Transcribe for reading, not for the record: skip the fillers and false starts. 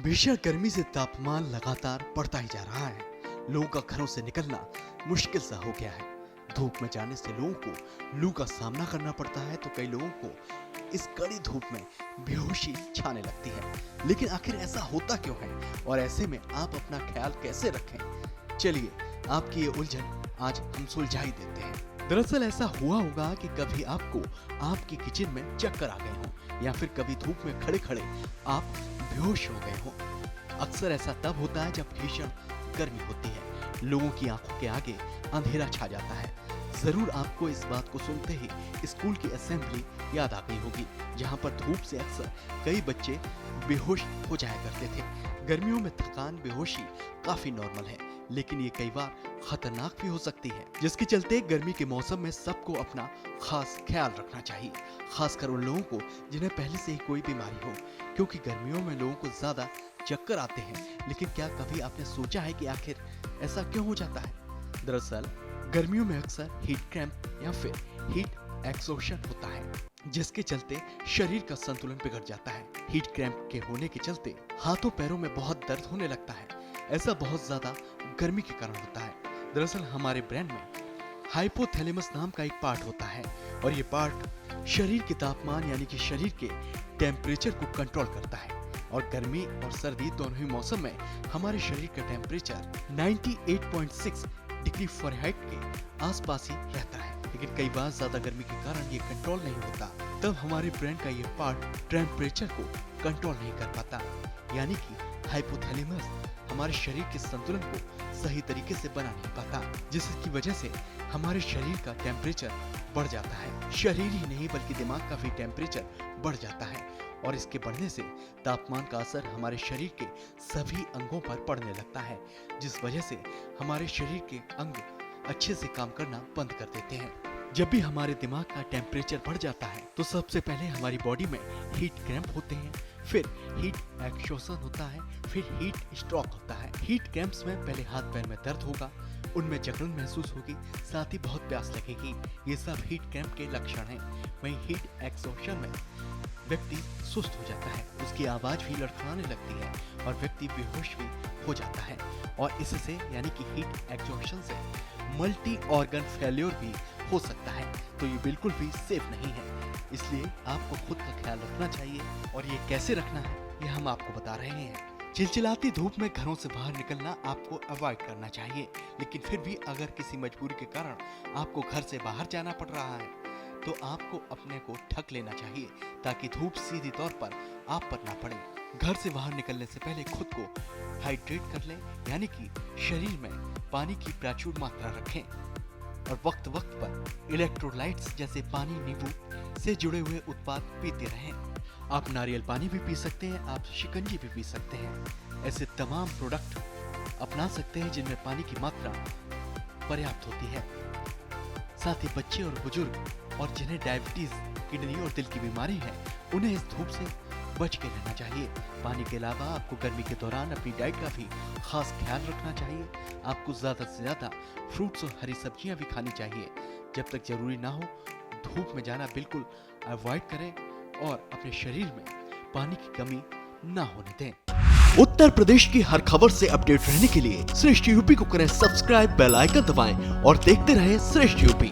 भीषण गर्मी से तापमान लगातार बढ़ता ही जा रहा है। लोगों का घरों से निकलना मुश्किल सा हो गया है। धूप में जाने से लोगों को लू का सामना करना पड़ता है तो कई लोगों को इस कड़ी धूप में बेहोशी छाने लगती है। लेकिन आखिर ऐसा होता क्यों है और ऐसे में आप अपना ख्याल कैसे रखें? चलिए आपकी ये उलझन आज हम सुलझा ही देते हैं। दरअसल ऐसा हुआ होगा कि कभी आपको आपकी किचन में चक्कर आ गए हों या फिर कभी धूप में खड़े खड़े आप बेहोश हो गए हो। अक्सर ऐसा तब होता है जब भीषण गर्मी होती है, लोगों की आंखों के आगे अंधेरा छा जाता है। जरूर आपको इस बात को सुनते ही स्कूल की असेंबली याद आ गई होगी, जहां पर धूप से अक्सर कई बच्चे बेहोश हो जाया करते थे। गर्मियों में थकान बेहोशी काफी नॉर्मल है, लेकिन ये कई बार खतरनाक भी हो सकती है, जिसके चलते गर्मी के मौसम में सबको अपना खास ख्याल रखना चाहिए, खासकर उन लोगों को जिन्हें पहले से ही कोई बीमारी हो, क्योंकि गर्मियों में लोगों को ज्यादा चक्कर आते हैं। लेकिन क्या कभी आपने सोचा है कि आखिर ऐसा क्यों हो जाता है? दरअसल गर्मियों में अक्सर हीट क्रैम्प या फिर हीट एक्सॉशन होता है, जिसके चलते शरीर का संतुलन बिगड़ जाता है। हीट क्रैम्प के होने के चलते हाथों पैरों में बहुत दर्द होने लगता है। ऐसा बहुत ज्यादा गर्मी के कारण होता है। दरअसल हमारे ब्रेन में हाइपोथैलेमस नाम का एक पार्ट होता है और ये पार्ट शरीर के तापमान यानी कि शरीर के टेम्परेचर को कंट्रोल करता है। और गर्मी और सर्दी दोनों ही मौसम में हमारे शरीर का टेम्परेचर 98.6 डिग्री फ़ारेनहाइट के आसपास ही रहता है। लेकिन कई बार ज्यादा गर्मी के कारण ये कंट्रोल नहीं होता, तब हमारे ब्रेन का ये पार्ट टेम्परेचर को कंट्रोल नहीं कर पाता, यानी कि हाइपोथैलेमस हमारे शरीर के संतुलन को सही तरीके से बना नहीं पाता, जिसकी वजह से हमारे शरीर का टेम्परेचर बढ़ जाता है। शरीर ही नहीं बल्कि दिमाग का भी टेम्परेचर बढ़ जाता है और इसके बढ़ने से तापमान का असर हमारे शरीर के सभी अंगों पर पड़ने लगता है, जिस वजह से हमारे शरीर के अंग अच्छे से काम करना बंद कर देते हैं। जब भी हमारे दिमाग का टेम्परेचर बढ़ जाता है तो सबसे पहले हमारी बॉडी में हीट क्रैम्प होते हैं, फिर हीट एक्सॉशन होता है, फिर हीट स्ट्रोक होता है। हीट क्रैम्प्स में पहले हाथ पैर में दर्द होगा, उनमें जकड़न महसूस होगी, साथ ही बहुत प्यास लगेगी। ये सब हीट क्रैम्प के लक्षण हैं। वहीं हीट एक्सॉशन में व्यक्ति सुस्त हो जाता है, उसकी आवाज भी लड़खड़ाने लगती है और व्यक्ति बेहोश भी हो जाता है। और इससे यानी कि हीट एक्सॉशन से मल्टी ऑर्गन फेल्योर भी हो सकता है, तो ये बिल्कुल भी सेफ नहीं है। इसलिए आपको खुद का ख्याल रखना चाहिए और ये कैसे रखना है ये हम आपको बता रहे हैं। चिलचिलाती धूप में घरों से बाहर निकलना आपको अवॉइड करना चाहिए, लेकिन फिर भी अगर किसी मजबूरी के कारण आपको घर से बाहर जाना पड़ रहा है तो आपको अपने को ढक लेना चाहिए, ताकि धूप सीधी तौर पर आप पर ना पड़े। घर से बाहर निकलने से पहले खुद को हाइड्रेट कर लें, यानी कि शरीर में पानी की प्रचुर मात्रा रखें और वक्त वक्त पर इलेक्ट्रोलाइट्स जैसे पानी, नींबू से जुड़े हुए उत्पाद पीते रहें। आप नारियल पानी भी पी सकते हैं, आप शिकंजी भी पी सकते हैं। ऐसे तमाम प्रोडक्ट अपना सकते हैं जिनमें पानी की मात्रा पर्याप्त होती है। साथ ही बच्चे और बुजुर्ग और जिन्हें डायबिटीज, किडनी और दिल की बीमारी है, उन्हें इस धूप से बच के रहना चाहिए। पानी के अलावा आपको गर्मी के दौरान अपनी डाइट का भी खास ख्याल रखना चाहिए। आपको ज्यादा से ज्यादा फ्रूट्स और हरी सब्जियां भी खानी चाहिए। जब तक जरूरी ना हो धूप में जाना बिल्कुल अवॉइड करें और अपने शरीर में पानी की कमी ना होने दें। उत्तर प्रदेश की हर खबर से अपडेट रहने के लिए श्रेष्ठ यूपी को करें सब्सक्राइब, बेल आइकन दबाएं और देखते रहें श्रेष्ठ यूपी।